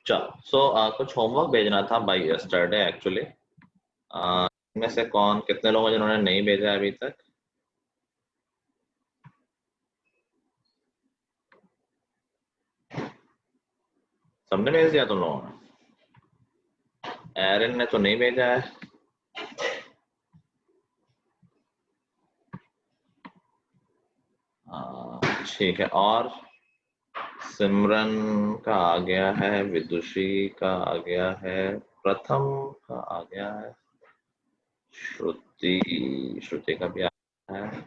चलो कुछ होमवर्क भेजना था बाय यस्टरडे एक्चुअली। इनमें से कौन कितने लोग हैं जिन्होंने नहीं भेजा है अभी तक? सबने भेज दिया तुम लोगों ने? एरन ने तो नहीं भेजा है। ठीक है, और सिमरन का आ गया है, विदुषी का आ गया है, प्रथम का आ गया है, श्रुति का भी आ गया है,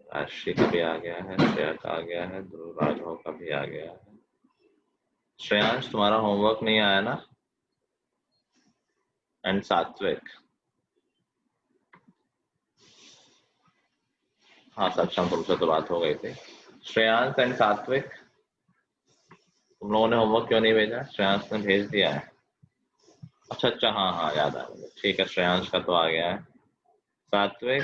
राशि का भी आ गया है, श्रेया का आ गया है, ध्रुव राघव का भी आ गया है। श्रेयांश तुम्हारा होमवर्क नहीं आया ना? एंड सात्विक, हाँ सक्षम, तुमसे तो बात हो गई थी। श्रेयांश एंड सात्विक, तुम लोगों ने होमवर्क क्यों नहीं भेजा? श्रेयांश ने भेज दिया है। अच्छा अच्छा, हाँ हाँ याद आ गया। ठीक है, श्रेयांश का तो आ गया है। सात्विक,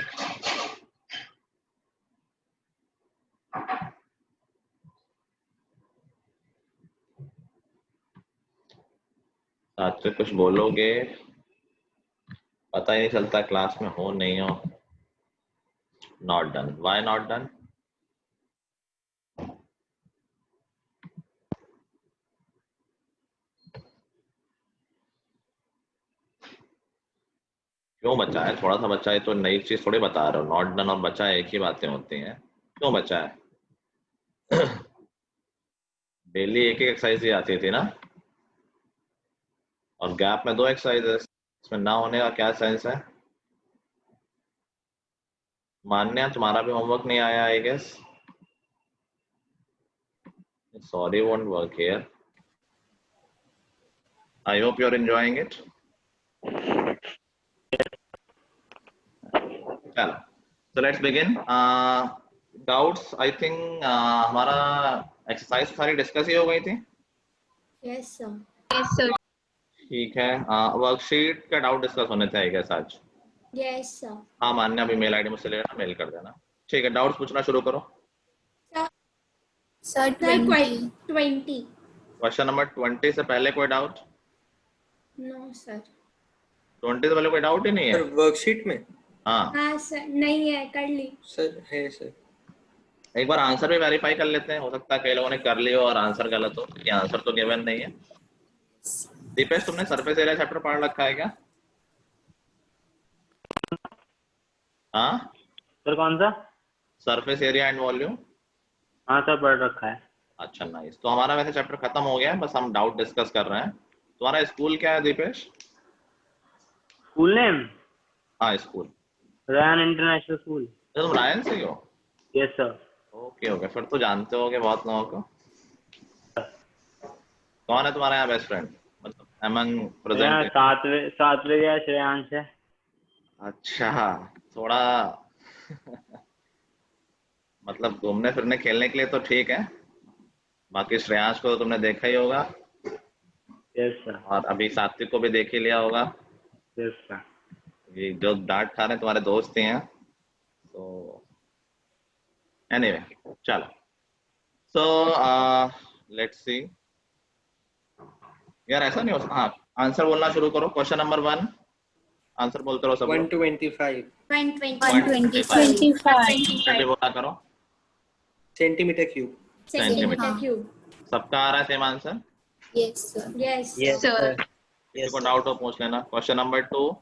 सात्विक कुछ बोलोगे? पता ही नहीं चलता क्लास में हो नहीं हो। Not done, why not done? क्यों बचा है? थोड़ा सा बचा है तो नई चीज थोड़ी बता रहे हो। नॉट डन और बचा है एक ही बातें होती हैं। क्यों बचा है? डेली एक एक एक्सरसाइज ही आती थी ना, और गैप में 2 एक्सरसाइजेस, इसमें ना होने का क्या सेंस है? मान्या, तुम्हारा भी होमवर्क नहीं आया I guess. Sorry, won't work here. I hope you are enjoying it. चलो, so let's begin. Doubts, I think हमारा एक्सरसाइज सारी डिस्कस ही हो गई थी। Yes sir. Yes sir. ठीक है, वर्कशीट का डाउट डिस्कस होने थे आई गेस आज। Yes sir. हाँ मान्या, अभी मेल आईडी मुझसे लेना, मेल कर देना। ठीक है, डाउट्स पूछना शुरू करो। सर 20। क्वेश्चन नंबर 20 से पहले कोई डाउट? No sir. 20 से पहले कोई डाउट ही नहीं है? वर्कशीट में? हाँ हाँ सर, नहीं है, कर ली सर। है सर। एक बार आंसर भी वेरीफाई कर लेते हैं, हो सकता है कई लोगों ने कर लिया और आंसर गलत हो। ये आंसर तो गिवन नहीं है। दीपेश, तुमने सरफेस एरिया चैप्टर पढ़ रखा है क्या? हाँ सर कौन सा? Surface area and volume. हाँ सर, पढ़ रखा है। अच्छा नाइस, तो हमारा वैसे चैप्टर खत्म हो गया है, बस हम डाउट डिस्कस कर रहे हैं। तुम्हारा स्कूल क्या है दीपेश? School name? हाँ स्कूल। Ryan international school. तुम रायन से ही हो? Yes sir. ओके ओके, फिर तो जानते होगे बहुत लोगों को। कौन है तुम्हारा यहाँ बेस्ट फ्रेंड, मतलब अमंग प्रेजेंट? सातवें या श्रेयांश है। अच्छा, थोड़ा मतलब घूमने फिरने खेलने के लिए तो ठीक है, बाकी श्रेयांश को तो तुमने देखा ही होगा, यस सर। और अभी सात्विक को भी देख ही लिया होगा। Yes sir. ये जो डांट खा रहे हैं तुम्हारे दोस्त ही हैं, तो एनीवे चलो। So let's see. यार ऐसा नहीं हो सकता। हाँ, आंसर बोलना शुरू करो। क्वेश्चन नंबर 1, आंसर बोलते रहो सब लोग। 125 जल्दी बोला करो। Centimetre cube. Centimetre cube. सबका आ रहा है same answer? Yes sir. Yes sir. किसी को डाउट हो पूछ लेना। Question number 2,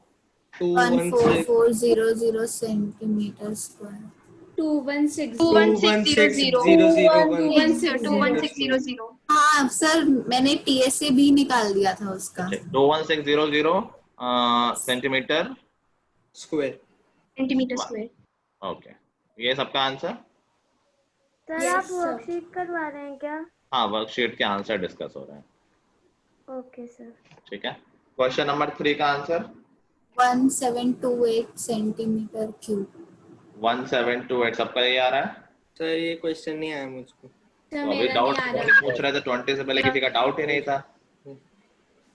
14400 centimetre square. 21600। हाँ सर, मैंने टीएसए भी निकाल दिया था उसका। 21600 सेंटीमीटर स्क्वायर। ओके, ये सबका आंसर। सर आप वर्कशीट करवा रहे हैं क्या? हाँ, वर्कशीट के आंसर डिस्कस हो रहे हैं। Okay sir. ठीक है, क्वेश्चन नंबर 3 का आंसर 1728 सेंटीमीटर क्यूब। 1728 सबका ये आ रहा है? सर ये क्वेश्चन नहीं आया मुझको। तो अभी डाउट पूछ रहे थे, 20 से पहले किसी का डाउट ही नहीं था।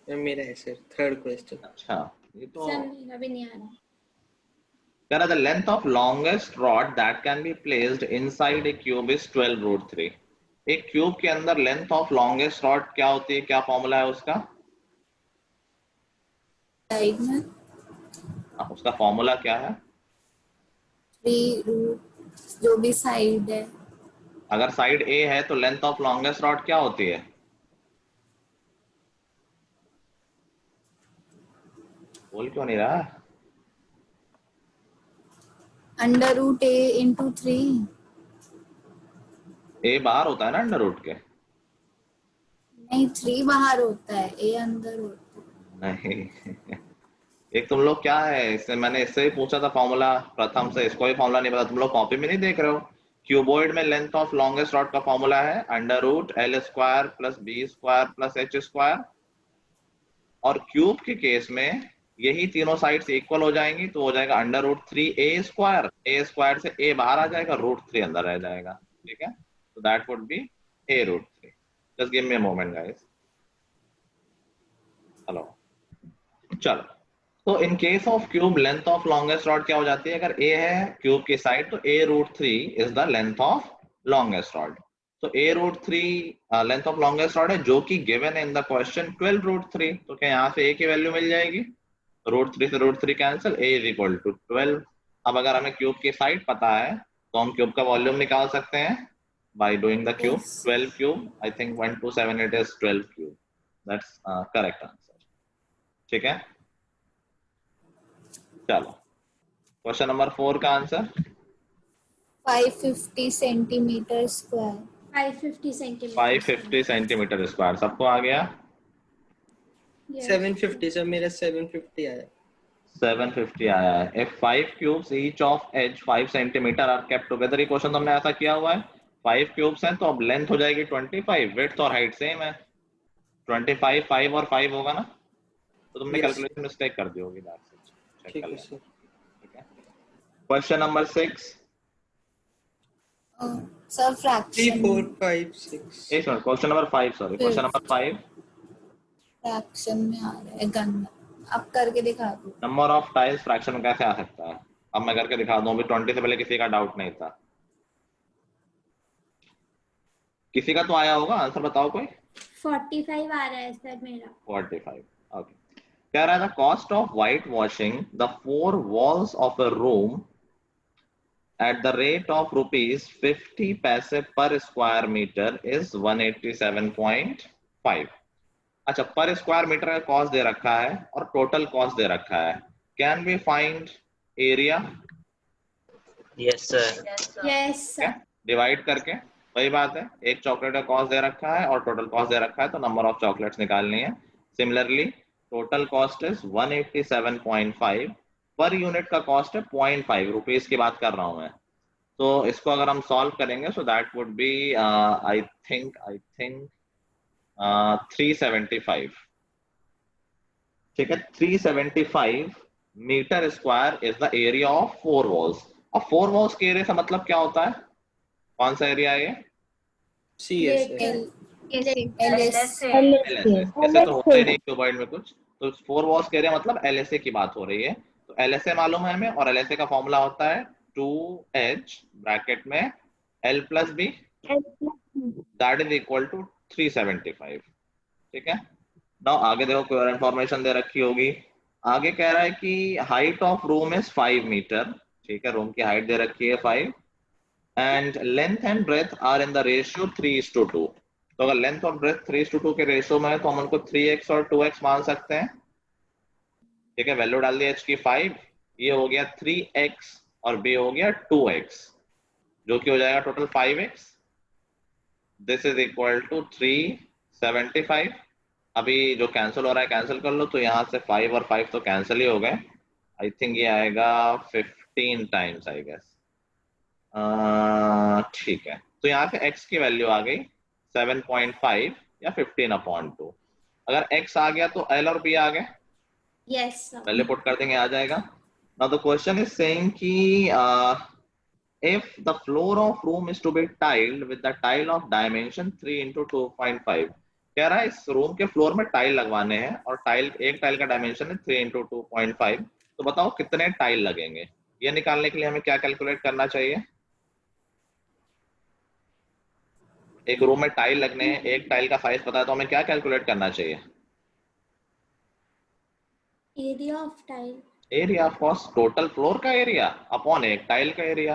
मेरा है सर, थर्ड क्वेश्चन। अच्छा, ये तो मेरा भी नहीं आ रहा। कह रहा था length of longest rod that can be placed inside a cube is 12 root 3. एक क्यूब के अंदर लेंथ ऑफ लॉन्गेस्ट रॉड क्या होती है, क्या फॉर्मूला है उसका? साइड में उसका फॉर्मूला क्या है? 3 जो भी साइड है। अगर साइड ए है तो लेंथ ऑफ लॉन्गेस्ट रॉड क्या होती है? बोल क्यों नहीं रहा? √a × 3। ए बाहर होता है ना अंडर रूट के? नहीं, 3 बाहर होता है, a अंदर होता है। नहीं एक तुम लोग क्या है, इससे मैंने इससे ही पूछा था फॉर्मूला प्रथम से, इसको भी फॉर्मूला नहीं पता, तुम लोग कॉपी में नहीं देख रहे हो? क्यूबॉइड में लेंथ ऑफ लॉन्गेस्ट रॉड का फॉर्मूला है √L² + B² + H²। और क्यूब के केस में यही तीनों साइड्स इक्वल हो जाएंगी तो हो जाएगा √3a²। a² से a बाहर आ जाएगा, √3 अंदर रह जाएगा। ठीक है, तो that would B a√3। Just give me a moment guys. Hello, चलो। तो in case of cube length of longest rod क्या हो जाती है? अगर a है क्यूब की साइड तो a√3 is the length of longest rod. तो a√3 length of longest rod है, जो कि गिवन इन द क्वेश्चन 12√3। तो क्या यहाँ से a की वैल्यू मिल जाएगी? √3 से √3 कैंसिल, a = 12। अब अगर हमें क्यूब की साइड पता है तो हम क्यूब का वॉल्यूम निकाल सकते हैं by doing the cube. Yes. 12 cube, I think 1278 is 12 cube. That's correct answer. ठीक है, चलो क्वेश्चन नंबर 4 का answer 550 centimetre square. 550 centimetre. 550 centimetre square. सबको आ गया? 750 सर, मेरा 750 आया। 750 आया है। If 5 cubes each of edge 5 centimeter are kept together, ये क्वेश्चन तो हमने ऐसा किया हुआ है। 5 क्यूब्स हैं तो अब लेंथ हो जाएगी 25, विड्थ और हाइट सेम है। 25 5 और 5 होगा ना, तो तुमने Yes. कैलकुलेशन मिस्टेक कर दी होगी। चेक ठीक कर है लेना। सर। ठीक है, क्वेश्चन नंबर 6। Sir 3 fraction 4 5 6। एक minute, question number 5, sorry, question number 5। Fraction में आ रहा है गंदा। अब करके दिखा दो। नंबर ऑफ टाइल्स फ्रैक्शन में कैसे आ सकता है? अब मैं करके दिखा दूं, अभी 20 से पहले किसी का डाउट नहीं था। किसी का तो आया होगा, आंसर बताओ कोई। 45 आ रहा है सर मेरा। 45, ओके। कह रहा है the cost of white washing the 4 walls of a room at the rate of ₹50 पैसे पर स्क्वायर मीटर is 187.5। अच्छा, पर स्क्वायर मीटर का कॉस्ट दे रखा है और टोटल कॉस्ट दे रखा है। Can we find area? Yes sir. Yes sir. Divide करके, वही बात है, एक चॉकलेट का कॉस्ट दे रखा है और टोटल कॉस्ट दे रखा है, तो नंबर ऑफ चॉकलेट्स निकालनी है। Similarly total cost is 187.5, per unit का कॉस्ट है 0.5 रुपीज की बात कर रहा हूं मैं। तो इसको अगर हम सॉल्व करेंगे so that would be I think 375। ठीक है, 375 metre square is the area of 4 walls. और 4 वॉल्स के एरिया का मतलब क्या होता है? कौन सा एरिया है ये? सी है सर। LS। ऐसे तो होता ही नहीं क्यूबॉइड में कुछ। तो 4 वॉल्स के एरिया मतलब LSA की बात हो रही है। तो LSA मालूम है हमें, और LSA का फॉर्मूला होता है 2H ब्रैकेट में L + B, that is equal to 375। ठीक है, नाउ आगे देखो कोई और इंफॉर्मेशन दे रखी होगी। आगे कह रहा है कि height of room is 5 metre. ठीक है, रूम की हाइट दे रखी है 5, and length and breadth are in the ratio 3:2। तो अगर लेंथ और ब्रेथ 3:2 के रेशियो में है तो हम उनको 3x और 2x मान सकते हैं। ठीक है, वैल्यू डाल दी h की 5, ये हो गया 3x और b हो गया 2x, जो कि हो जाएगा total 5x। This is equal to 375। अभी जो कैंसिल हो रहा है कैंसिल कर लो, तो यहाँ से 5 और 5 तो कैंसिल ही हो गए। आई थिंक ये आएगा 15 टाइम्स आई गेस। ठीक है, तो यहाँ पे x की वैल्यू आ गई 7.5 या 15/2। अगर x आ गया तो L और B आ गए, यस सर। पहले पुट कर देंगे, आ जाएगा। Now the question is saying कि if the floor of room is to be tiled with the tile of dimension 3:2.5। कह रहा है इस रूम के फ्लोर में टाइल लगवाने हैं और टाइल, एक टाइल का डायमेंशन है 3:2.5। तो बताओ कितने टाइल लगेंगे? ये निकालने के लिए हमें क्या कैलकुलेट करना चाहिए? एक रूम में टाइल लगने हैं, एक टाइल का साइज पता है तो हमें क्या कैलकुलेट करना चाहिए? Area of tile. Area of course, total floor का एरिया अपॉन एक टाइल का एरिया।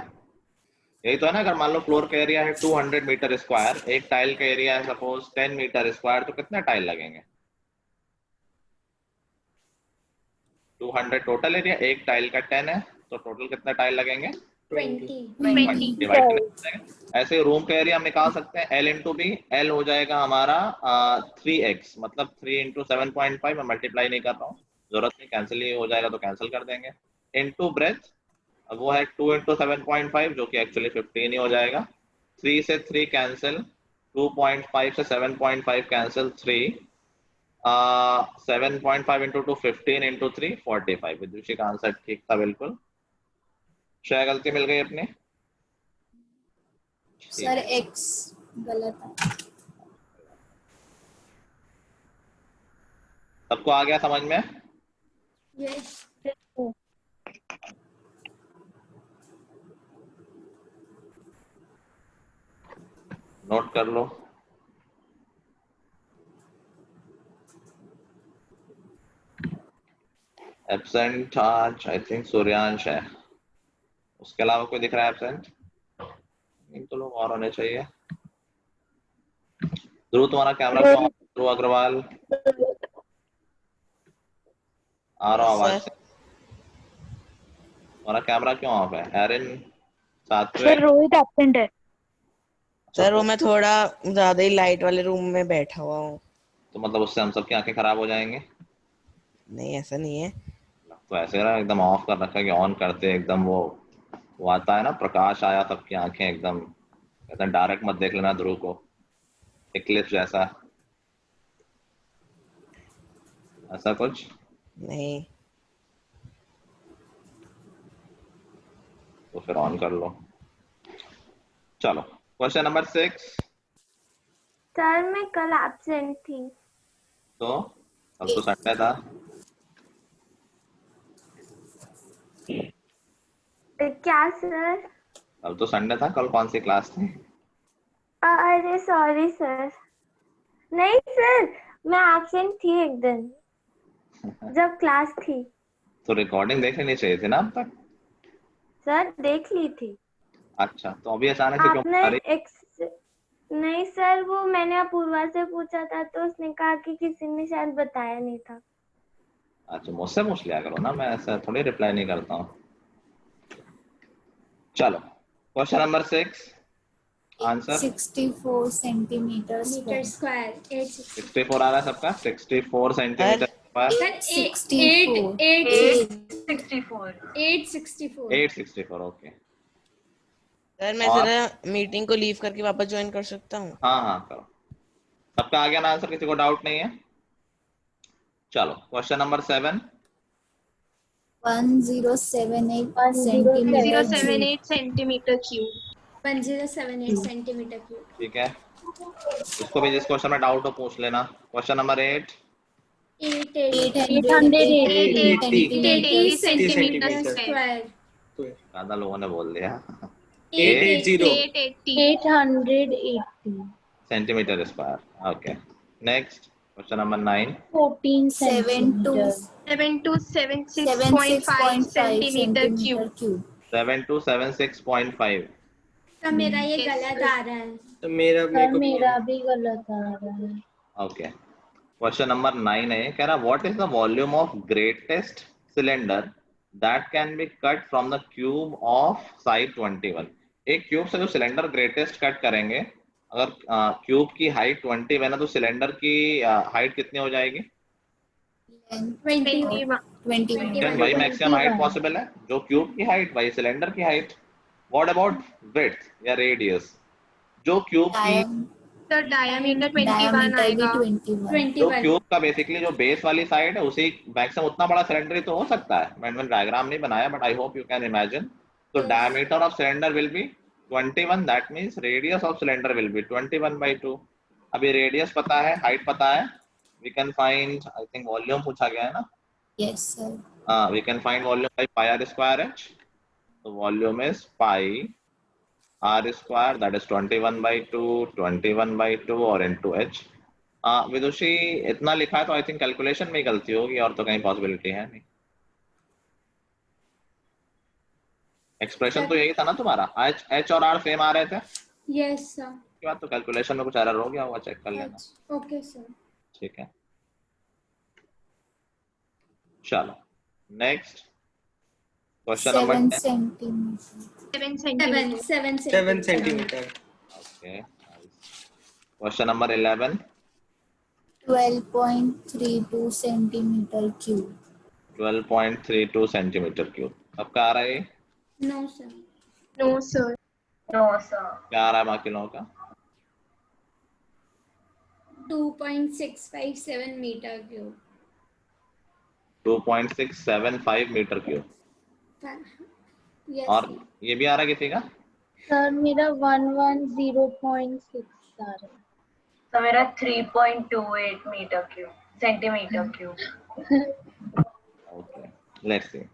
यही तो है ना। अगर मान लो फ्लोर का एरिया है 200 मीटर स्क्वायर, एक टाइल का एरिया है सपोज 10 मीटर स्क्वायर, तो कितने टाइल लगेंगे? 200 टोटल एरिया, एक टाइल का 10 है, तो टोटल कितने टाइल लगेंगे? 20। डिवाइड। ऐसे रूम का एरिया हम निकाल सकते हैं L इंटू बी। एल हो जाएगा हमारा 3x, मतलब 3 इंटू 7.5। मैं मल्टीप्लाई नहीं कर रहा हूँ, जरूरत नहीं, कैंसिल ही हो जाएगा तो कैंसिल कर देंगे। इंटू ब्रेथ, अब वो है 2 इंटू 7.5 जो कि एक्चुअली 15 ही हो जाएगा। 3 से 3 कैंसिल, 2.5 से 7.5 कैंसिल, 3 7.5 इंटू 2 15 इंटू 3 45। विदुषी का आंसर ठीक था बिल्कुल। शायद गलती मिल गई अपनी। सर एक्स गलत है। सबको आ गया समझ में? यस। नोट कर लो। एब्सेंट आज आई थिंक सूर्यांश है, उसके अलावा कोई दिख रहा है एब्सेंट? इन तो लोग और होने चाहिए। ध्रुव तुम्हारा कैमरा क्यों? ध्रुव अग्रवाल आ रहा आवाज से, तुम्हारा कैमरा क्यों ऑफ है? एरिन सात्विक। सर रोहित एब्सेंट है। सर वो मैं थोड़ा ज्यादा ही लाइट वाले रूम में बैठा हुआ हूँ। तो मतलब उससे हम सबकी आंखें खराब हो जाएंगे? नहीं ऐसा नहीं है। तो ऐसे ना एकदम ऑफ कर रखा है कि ऑन करते एकदम वो आता है ना, प्रकाश आया, सबकी आंखें एकदम, कहते हैं डायरेक्ट मत देख लेना ध्रुव को, इक्लिप्स जैसा, ऐसा कुछ। नहीं तो फिर ऑन कर लो। चलो क्वेश्चन नंबर 6। सर मैं कल एब्सेंट थी। तो कल तो संडे था। क्या सर? कल तो संडे था, कल कौन सी क्लास थी? अरे सॉरी सर। नहीं सर, मैं एब्सेंट थी एक दिन जब क्लास थी। तो रिकॉर्डिंग देख लेनी चाहिए थी ना अब तक। सर देख ली थी। अच्छा, तो अभी अचानक से क्यों आपने आ रही? नहीं सर, वो मैंने अपूर्वा से पूछा था तो उसने कहा कि किसी ने शायद बताया नहीं था। अच्छा, मुझसे पूछ लिया करो ना, मैं ऐसा थोड़ी रिप्लाई नहीं करता हूँ। चलो question number 6, answer 64 centimetre metre square. Square. 64 आ रहा है सबका, 64 सेंटीमीटर स्क्वायर। 864, ओके। सर मैं और जरा मीटिंग को लीव करके वापस ज्वाइन कर सकता हूँ? हाँ हाँ करो। सबका आ गया ना आंसर, किसी को डाउट नहीं है? चलो question number 7। 1078 centimetre cube. 1078 centimetre cube. ठीक है, इसको भी जिस क्वेश्चन में डाउट हो पूछ लेना। Question number 8। 880 centimetre square. ज्यादा लोगों ने बोल दिया। 880 centimetre square, okay. Next question number 9। 14 72 centimetre 76.5 centimetre cube. 7276.5। तो मेरा ये गलत आ रहा है। तो मेरा सर मेरा भी गलत आ रहा है। ओके, क्वेश्चन नंबर 9 है, कह रहा what is the volume of greatest cylinder that can be cut from the cube of side 21। एक क्यूब से जो सिलेंडर ग्रेटेस्ट कट करेंगे, अगर क्यूब की हाइट 21 है तो सिलेंडर की हाइट कितनी हो जाएगी? 21 वही मैक्सिमम हाइट पॉसिबल है, जो क्यूब की हाइट वही सिलेंडर की हाइट। व्हाट अबाउट विड्थ या रेडियस? जो क्यूब की डायमीटर 21 आएगा। जो क्यूब का बेसिकली जो बेस वाली साइड है उसी मैक्सिमम उतना बड़ा सिलेंडर ही तो हो सकता है। मैंने डायग्राम नहीं बनाया but I hope you can imagine. तो diameter of cylinder will be 21, that means radius of cylinder will be 21/2। अभी रेडियस पता है, हाइट पता है, we can find, I think volume पूछा गया है ना? Yes sir. We can find volume by pi r square h। तो volume is pi r square, that is 21/2, 21/2 और into h. विदुषी इतना लिखा है तो आई थिंक कैलकुलेशन में गलती होगी, और तो कहीं पॉसिबिलिटी है नहीं. एक्सप्रेशन तो यही था ना तुम्हारा, h और r सेम आ रहे थे. Yes sir. उसके बाद तो कैलकुलेशन में कुछ एरर हो गया होगा, चेक कर लेना. Okay sir. ठीक है, चलो next question number 7 10. Centimetre. 7 centimeter. Okay, question number 11. 12.32 centimetre cube. 12.32 centimetre cube. अब क्या आ रहा है ये? No sir. No, sir. No, sir. क्या आ रहा है बाकी लोगों का? 2.657 metre cube. 2.675 metre cube. Yes. और ये भी आ रहा है किसी का? Sir, मेरा 110.6 आ रहा है. तो मेरा 3.28 metre cube, centimetre cube. Okay, let's see.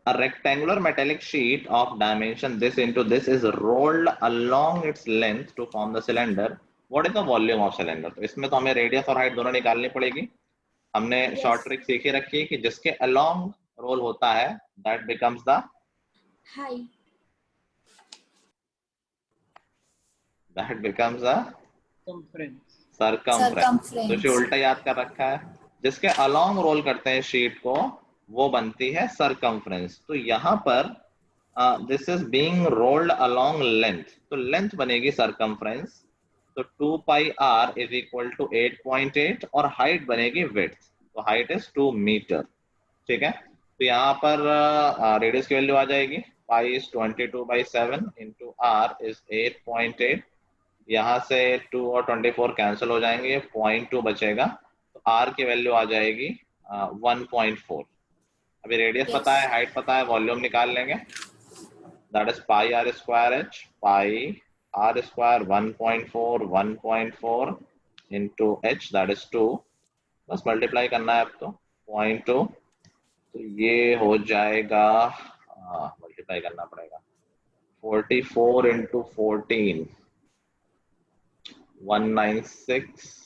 A rectangular metallic sheet of dimension this into this is rolled along its length to form the cylinder. What is the volume of cylinder? तो इसमें तो हमें radius और height दोनों निकालनी पड़ेगी. हमने short trick सीखी रखी है कि जिसके along रोल होता है that becomes the height. circumference. तो इसे उल्टा याद कर रखा है. जिसके along रोल करते हैं शीट को वो बनती है circumference. तो यहाँ पर this is being rolled along length, तो लेंथ बनेगी circumference. तो 2 pi r is equal to 8.8 और हाइट बनेगी width. तो हाइट is 2 मीटर. ठीक है, तो यहाँ पर रेडियस की वैल्यू आ जाएगी. pi is 22/7 into r is 8.8. यहाँ से 2 और 24 कैंसिल हो जाएंगे, 0.2 बचेगा. तो r की वैल्यू आ जाएगी 1.4. अभी रेडियस पता है, हाइट पता है, वॉल्यूम निकाल लेंगे. That is pi r square h, pi r square 1.4 into h, that is 2. बस मल्टीप्लाई करना है अब तो. 0.2, तो ये हो जाएगा, मल्टीप्लाई करना पड़ेगा. 44 into 14, 196.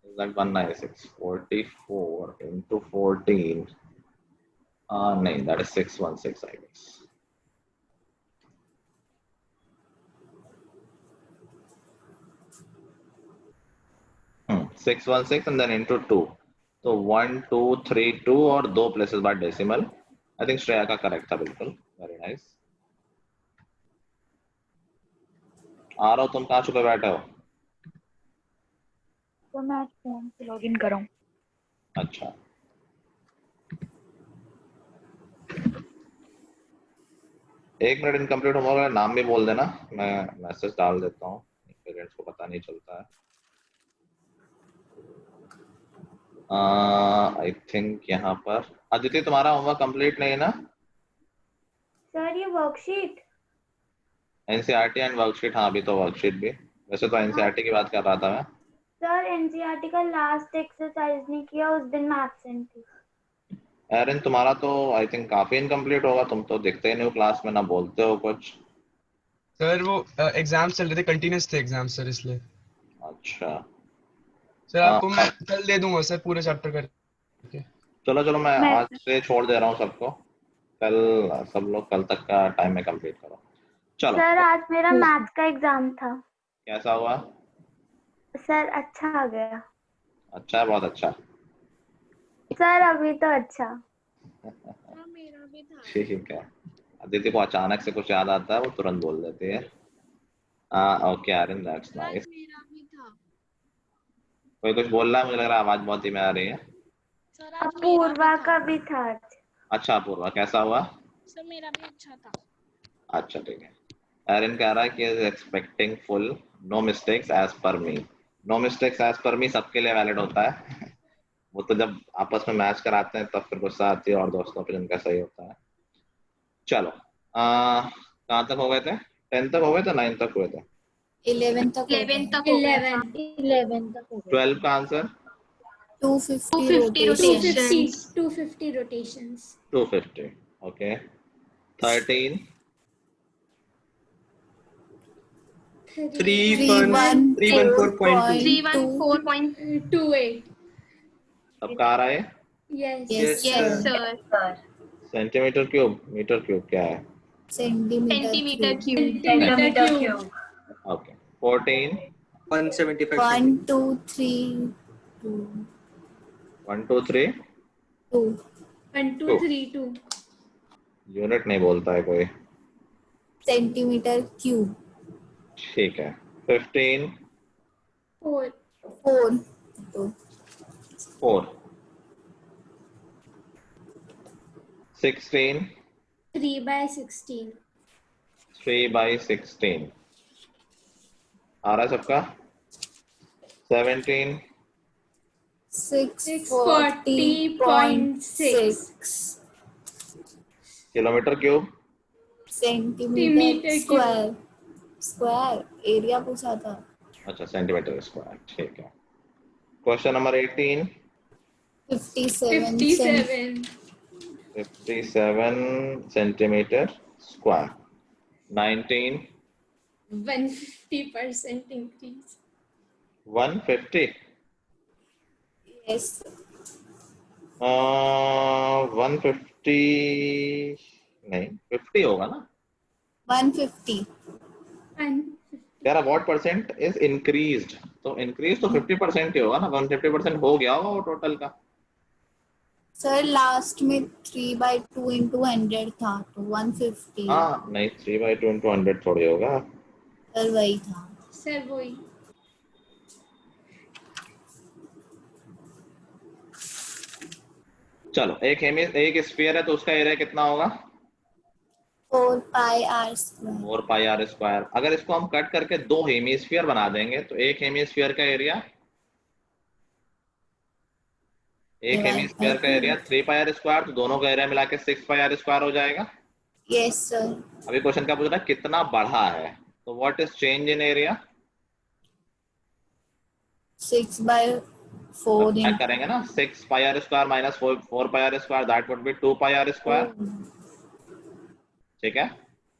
Is that 196? 44 into 14. No, that is 616, I guess. 616 and then into 2. So 1, 2, 3, 2 और 2 places by decimal. I think Shreya का correct था बिल्कुल. Very nice. आ रहा हो, तुम कहाँ छुपे बैठे हो? तो मैं फोन से लॉगिन कर रहा हूँ. अच्छा, एक मिनट इनकम्प्लीट होगा, नाम भी बोल देना, मैं मैसेज डाल देता हूँ, पेरेंट्स को पता नहीं चलता है. आई थिंक यहाँ पर अदिति तुम्हारा होमवर्क कंप्लीट नहीं है ना? सर ये वर्कशीट. NCERT and worksheet. हाँ, अभी तो वर्कशीट भी. वैसे तो एनसीईआरटी की बात कर रहा था मैं. सर एनसीईआरटी का लास्ट एक्सरसाइज नहीं किया, उस दिन मैं एब्सेंट थी. एरन तुम्हारा तो आई थिंक काफी इनकम्प्लीट होगा, तुम तो दिखते ही नहीं हो क्लास में, ना बोलते हो कुछ. सर वो एग्जाम्स चल रहे थे, कंटिन्यूस थे एग्जाम सर, इसलिए. अच्छा सर आपको मैं कल दे दूंगा सर पूरे चैप्टर करके. चलो मैं आज से छोड़ दे रहा हूँ सबको. कल सब लोग कल तक का टाइम में कंप्लीट करो. चलो सर आज मेरा मैथ्स का एग्जाम था. कैसा हुआ? सर अच्छा आ गया. अच्छा है, बहुत अच्छा. सर अभी तो अच्छा. मेरा भी था. ठीक है, अदिति को अचानक से कुछ याद आता है, वो तुरंत बोल देती है. Okay Aryan, that's nice. मेरा भी था. कोई कुछ बोल रहा है, मुझे लग रहा है आवाज बहुत धीमे आ रही है. सर अपूर्वा का भी था. अच्छा अपूर्वा, कैसा हुआ? सर मेरा भी अच्छा था. अच्छा ठीक है. एरन कह रहा है कि is expecting full, no mistakes as per me. No mistakes as per मी सबके लिए वैलिड होता है. वो तो जब आपस में मैच कराते हैं तब फिर गुस्सा आती है, और दोस्तों पे जिनका सही होता है. चलो कहाँ तक हो गए थे? 10 तक हो गए थे, 9 तक हुए थे? 11 तक. 11 तक. 11 तक हो गया. 12 का आंसर 250 rotations. 250. ओके. 13 314.2. 314.28. सबका आ रहा है? Yes. Yes, Yes, sir. sir. Centimetre cube, metre cube क्या है? Centimeter cube. Centimeter cube. Okay 14 175 1, centimeters. 2, 3, 2, 1 2 3 2. 1, 2, 3, 2. Unit नहीं बोलता है कोई। Centimeter cube. ठीक है 15 4. 4. 2. 4 16 3 by 16. 3 by 16 आ रहा है सबका? 17 640.6. Kilometre cube. Centimeter square. Square. Area पूछा था. अच्छा सेंटीमीटर स्क्वायर, ठीक है। Question number 18 57. 57. 57 centimetre square. 19 150% increase. 150 Yes. 150 नहीं 50 होगा ना 150. And यार। What percent is increased? तो इंक्रीज तो 50% ही होगा ना। 150% हो गया होगा वो टोटल का। सर लास्ट में 3/2 into 100 था तो 150. हाँ नहीं 3/2 into 100 थोड़ी होगा। सर वही था. sir वही. चलो एक स्फीयर है तो उसका एरिया कितना होगा? 4 pi r square. 4 pi are square. अगर इसको हम कट करके दो हेमीस्फीयर बना देंगे तो एक हेमीस्फीयर का एरिया 3 पाई आर स्क्वायर, तो दोनों का एरिया मिला के 6 पाई आर स्क्वायर हो जाएगा। Yes sir. अभी क्वेश्चन क्या पूछ रहा है? कितना बढ़ा है? तो what is change in area? 6/4 क्या करेंगे ना, 6 pi are square minus 4 pi are square, that would be 2 pi are square. ठीक है,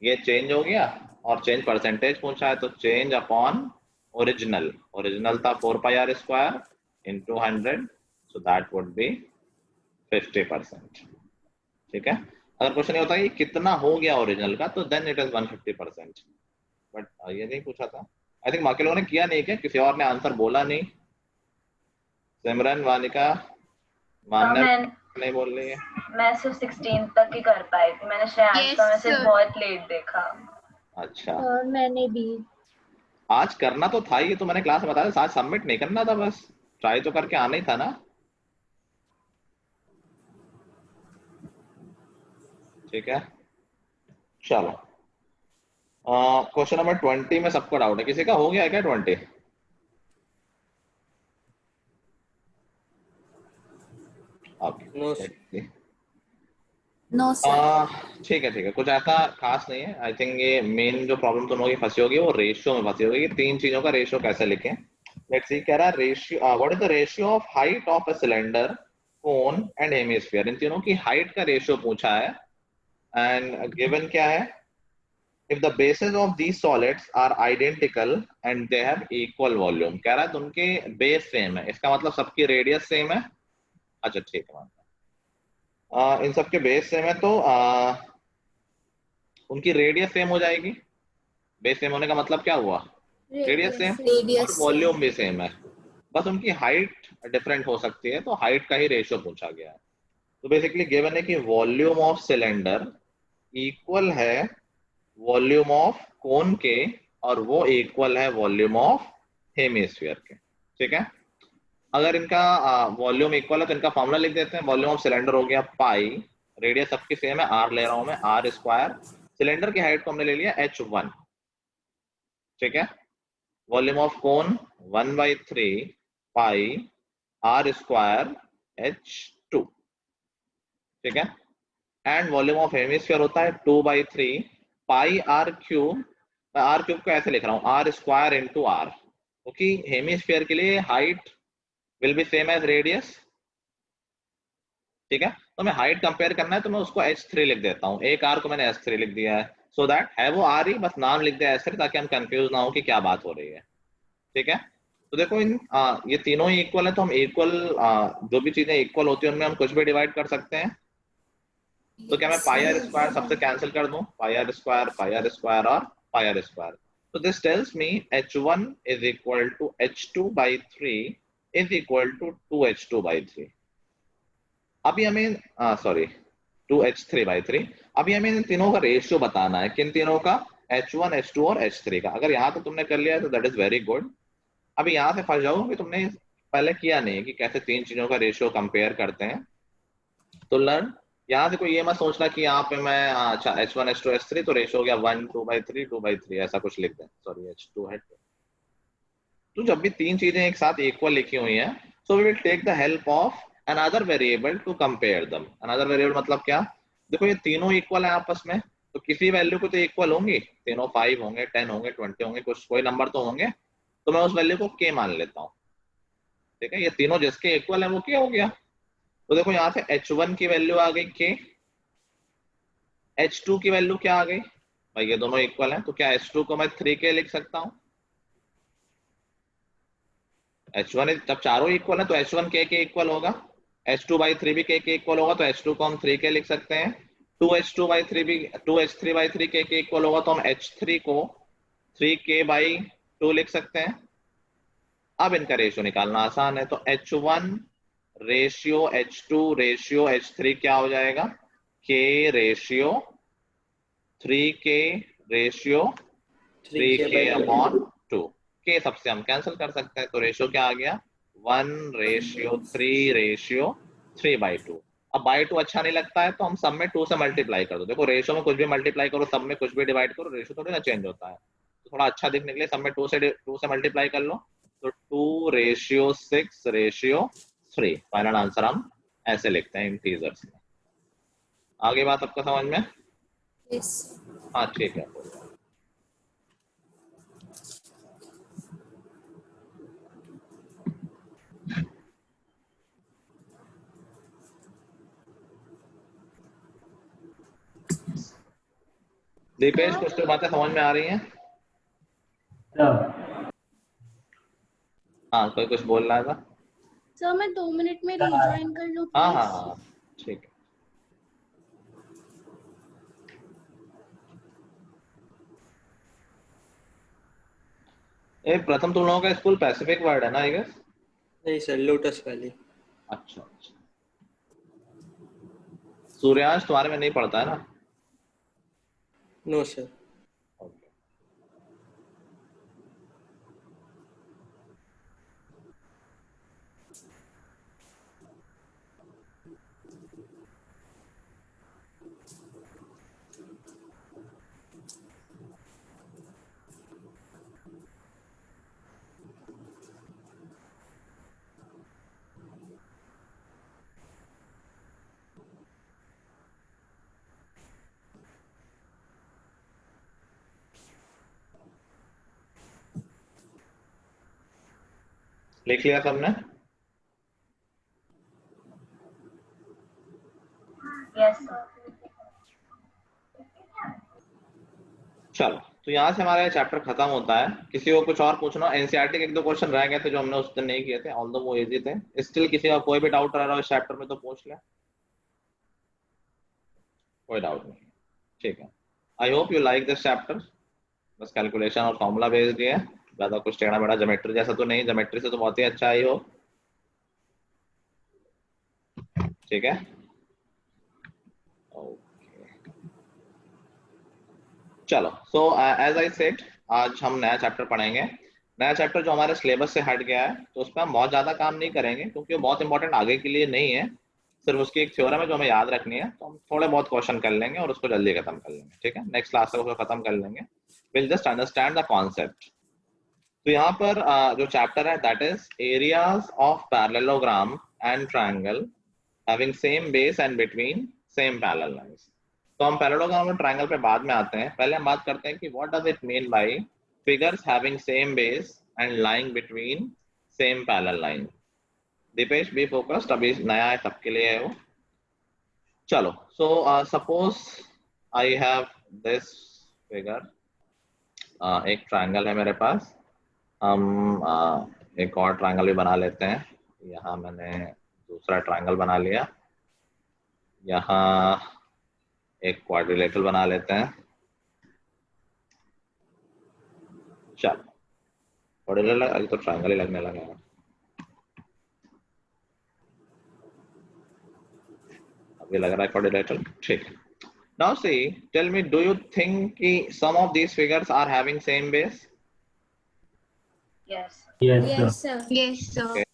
ये चेंज हो गया। और चेंज परसेंटेज पूछा है तो चेंज अपॉन ओरिजिनल था 4 pi are square into 100, so that would be 50%। ठीक है, अगर क्वेश्चन ये होता है कि कितना हो गया ओरिजिनल का, तो देन इट इज 150%। बट ये नहीं पूछा था। आई थिंक बाकी लोगों ने किया नहीं, क्या किसी और ने आंसर बोला नहीं? सिमरन, वानिका, मान्या नहीं बोल रही है। मैं सिर्फ 16 तक ही कर पाई थी। मैंने श्रेयांश का मैसेज बहुत लेट देखा। अच्छा, और मैंने भी. आज करना तो था ही, तो मैंने क्लास में बताया था, आज सबमिट नहीं करना था, बस ट्राई तो करके आना ही था ना। ठीक है, चलो क्वेश्चन नंबर 20 में सबको डाउट है, किसी का हो गया है क्या 20? No no sir. ठीक है, कुछ ऐसा खास नहीं है। आई थिंक ये मेन जो प्रॉब्लम तुम लोगों की फंसी होगी वो रेशियो में फंसी होगी कि तीन चीजों का रेशियो कैसे लिखें। लेट्स सी, कह रहा है ratio, what is the ratio of height of a cylinder, cone and hemisphere. इन तीनों की हाइट का रेशियो पूछा है एंड गिवन क्या है, if the bases of these solids are identical and they have equal volume। कह रहा है उनके बेस सेम है, इसका मतलब सबकी रेडियस सेम है। अच्छा ठीक है, इन सबके बेस सेम है तो उनकी रेडियस सेम हो जाएगी। बेस सेम होने का मतलब क्या हुआ? रेडियस सेम और वॉल्यूम भी सेम है, बस उनकी हाइट डिफरेंट हो सकती है, तो हाइट का ही रेशियो पूछा गया है। तो बेसिकली गिवन है कि वॉल्यूम ऑफ सिलेंडर इक्वल है वॉल्यूम ऑफ कोन के, और वो इक्वल है वॉल्यूम ऑफ हेमिस्फीयर के। ठीक है, अगर इनका वॉल्यूम इक्वल है तो इनका फॉर्मूला लिख देते हैं। वॉल्यूम ऑफ सिलेंडर हो गया पाई, रेडियस सबकी सेम है, आर ले रहा हूं मैं, आर स्क्वायर। सिलेंडर की हाइट को हमने ले लिया h1। ठीक है, volume of cone 1/3 pi are square h2। ठीक है, एंड वॉल्यूम ऑफ हेमिस्फीयर होता है 2/3 पाई आर क्यूब। मैं आर क्यूब को ऐसे लिख रहा हूं, आर स्क्वायर इंटू आर, क्योंकि हेमिस्फीयर के लिए height will be same as radius. ठीक है, तो मैं हाइट कंपेयर करना है तो मैं उसको h3 लिख देता हूं। एक आर को मैंने h3 लिख दिया है। सो दैट है वो आ रही, बस नाम लिख दिया ऐसे ताकि हम कंफ्यूज ना हो कि क्या बात हो रही है। ठीक है, तो देखो इन ये तीनों ही इक्वल है, तो हम इक्वल जो भी चीजें इक्वल होती है उनमें हम कुछ भी डिवाइड कर सकते हैं। तो क्या मैं पाई आर स्क्वायर सबसे कैंसिल कर दूं, पाई आर स्क्वायर और पाई आर स्क्वायर। तो this tells me h1 is equal to h2 by 3 is equal to 2h2 by 3। अभी हमें सॉरी 2h3 by 3। अभी हमें इन तीनों का रेशियो बताना है, किन तीनों का, h1 h2 और h3 का। अगर यहाँ तो तुमने कर लिया है तो दैट इज वेरी गुड। अभी यहाँ से फंस जाओ कि तुमने पहले किया नहीं कि कैसे तीन चीजों का रेशियो कंपेयर करते हैं। तो लर्न, यहाँ से कोई ये मत सोचना कि यहाँ पे मैं अच्छा h1 h2 h3 तो रेशियो हो गया 1 2 by 3 2 by 3 ऐसा कुछ लिख दें, सॉरी h2 है। तो जब भी तीन चीजें एक साथ इक्वल लिखी हुई हैं, so we will take the help of another variable to compare them. Another variable मतलब क्या, देखो ये तीनों इक्वल है आपस में, तो किसी वैल्यू को तो इक्वल होंगी, तीनों 5 होंगे 10 होंगे 20 होंगे, कुछ कोई नंबर तो होंगे, तो मैं उस वैल्यू को k मान लेता हूँ। ठीक है, ये तीनों जिसके इक्वल है वो k हो गया। तो देखो यहाँ से h1 की वैल्यू आ गई k, h2 की वैल्यू क्या आ गई, भाई ये दोनों इक्वल हैं, तो क्या h2 को मैं 3k लिख सकता हूँ। h1 जब चारों इक्वल है तो h1 k के इक्वल होगा, h2 by 3 भी k के इक्वल होगा, तो h2 को हम 3k लिख सकते हैं। 2h2 by 3 भी 2h3 by 3 k के इक्वल होगा, तो हम h3 को 3k by 2 लिख सकते हैं। अब इनका रेशियो निकालना आसान है, तो h1 ratio h2 ratio h3 क्या हो जाएगा, k ratio 3k ratio 3k upon 2। k सबसे हम कैंसिल कर सकते हैं, तो रेशियो क्या आ गया 1 रेशियो 3 रेशियो 3 by 2। अब by 2 अच्छा नहीं लगता है तो हम सब में 2 से मल्टीप्लाई कर दो। देखो रेशियो में कुछ भी मल्टीप्लाई करो, सब में कुछ भी डिवाइड करो, रेशियो थोड़ी ना चेंज होता है। तो थोड़ा अच्छा दिखने के लिए सब में 2 से मल्टीप्लाई कर लो, तो 2 रेशियो 6 रेशियो 3। फाइनल आंसर हम ऐसे लिखते हैं इंटीजर्स में। आगे बात आपका समझ में? Yes. हाँ ठीक है। दीपेश कुछ तो बातें समझ में आ रही हैं? हाँ कोई कुछ बोल रहा था? सर मैं 2 मिनट में रिज्वाइन कर लूं हाँ प्लीज? हाँ हाँ ठीक है। प्रथम तुम लोगों का स्कूल पैसिफिक वर्ल्ड है ना आई गेस? नहीं सर, लोटस वैली। अच्छा अच्छा। सूर्यांश तुम्हारे में नहीं पड़ता है ना? No sir. लिख लिया सबने? Yes sir. चलो तो यहाँ से हमारा चैप्टर खत्म होता है। किसी को कुछ और पूछना? एनसीईआरटी के एक दो क्वेश्चन रह गए थे जो हमने उस दिन नहीं किए थे, ऑल्दो वो इजी थे। स्टिल किसी का कोई भी डाउट रह रहा हो इस चैप्टर में तो पूछ ले, कोई डाउट नहीं। ठीक है, आई hope you like this chapter. बस कैलकुलेशन और फॉर्मूला बेस्ड है, ज्यादा कुछ टेढ़ा मेढ़ा ज्योमेट्री जैसा तो नहीं, ज्योमेट्री से तो बहुत ही अच्छा आई हो। ठीक है ओके चलो। सो एज आई सेड आज हम नया चैप्टर पढ़ेंगे। नया चैप्टर जो हमारे सिलेबस से हट गया है तो उस पर हम बहुत ज्यादा काम नहीं करेंगे क्योंकि वो बहुत इंपॉर्टेंट आगे के लिए नहीं है, सिर्फ उसकी एक थ्योरम है जो हमें याद रखनी है। तो हम थोड़े बहुत क्वेश्चन कर लेंगे और उसको जल्दी खत्म कर लेंगे। ठीक है, नेक्स्ट क्लास तक उसको खत्म कर लेंगे। Will just understand the concept. तो यहाँ पर जो चैप्टर है that is areas of parallelogram and triangle having same base and between same parallel lines. तो हम पैरेललोग्राम और ट्रायंगल पे बाद में आते हैं, पहले हम बात करते हैं कि what does it mean by figures having same base and lying between same parallel line. Deepesh be focused, अभी नया है सबके लिए है वो। चलो so suppose I have this figure, एक ट्रायंगल है मेरे पास, हम एक और ट्रायंगल भी बना लेते हैं। यहाँ मैंने दूसरा ट्रायंगल बना लिया, यहाँ एक क्वाड्रिलेटरल बना लेते हैं। चलो क्वाड्रिलेटरल, अभी तो ट्रायंगल ही लगने लगा है, अभी लग रहा है क्वाड्रिलेटरल, ठीक है। Now see, tell me, do you think some of these figures are having same base? Yes. Yes sir. Yes sir. Okay.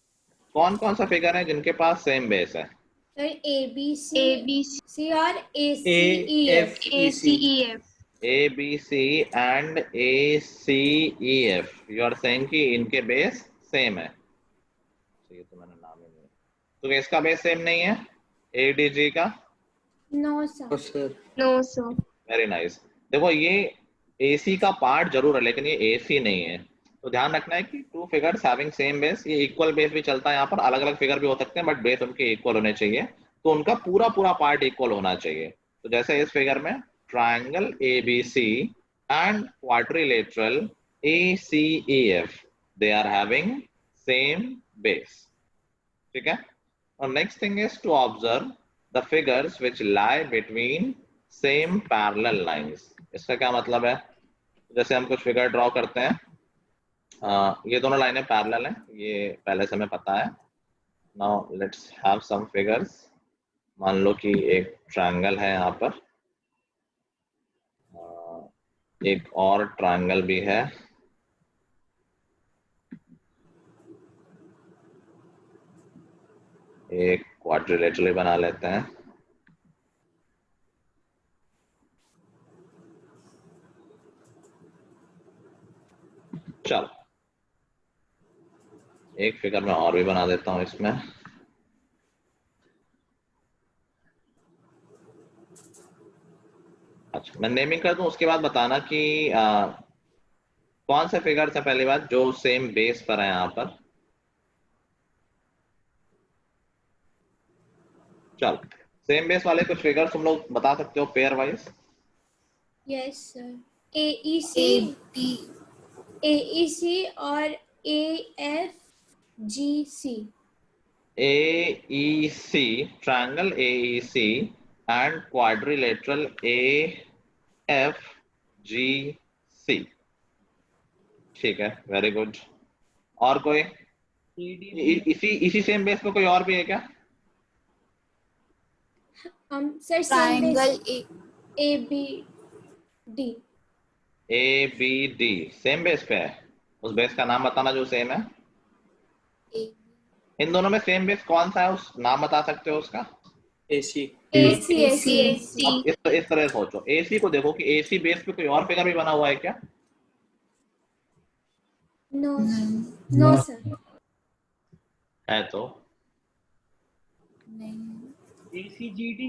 कौन कौन सा फिगर है जिनके पास सेम बेस है? Sir, ABC और ACEF. A, B, C and ACEF. You are saying कि इनके base same है। ये तो मैंने नाम ही नहीं, तो इसका बेस सेम नहीं है ADG का? No sir. No sir. Very nice. देखो ये AC का पार्ट जरूर है लेकिन ये AC नहीं है, तो ध्यान रखना है कि two figures having same base, ये इक्वल बेस भी चलता है यहाँ पर, अलग अलग फिगर भी हो सकते हैं बट बेस उनके इक्वल होने चाहिए, तो उनका पूरा पूरा पार्ट इक्वल होना चाहिए। तो जैसे इस फिगर में triangle ABC and quadrilateral ACEF, they are having same base, ठीक है। और next thing is to observe the figures which lie between same parallel lines. इसका क्या मतलब है? जैसे हम कुछ फिगर ड्रॉ करते हैं, ये दोनों लाइनें पैरेलल हैं, ये पहले से हमें पता है। Now let's have some figures. मान लो कि एक ट्रायंगल है यहाँ पर, एक और ट्रायंगल भी है, एक क्वाड्रिलेटरल बना लेते हैं। चलो एक फिगर में और भी बना देता हूं इसमें। अच्छा मैं नेमिंग कर दूं, उसके बाद बताना कि कौन से फिगर्स है पहली बात जो सेम बेस पर है यहाँ पर। चल सेम बेस वाले कुछ फिगर्स तुम लोग बता सकते हो pair wise? Yes sir. AEC और AFGC. AEC, triangle AEC and quadrilateral AFGC, ठीक है, वेरी गुड। और कोई इसी सेम बेस पे कोई और भी है क्या? Sir Triangle ABD same base पे है, उस बेस का नाम बताना जो सेम है। इन दोनों में सेम बेस कौन सा है, उस नाम बता सकते हो उसका? AC. AC. अब इस तरह सोचो, AC को देखो कि AC बेस पे कोई और फिगर भी बना हुआ है क्या? No sir. है तो नहीं।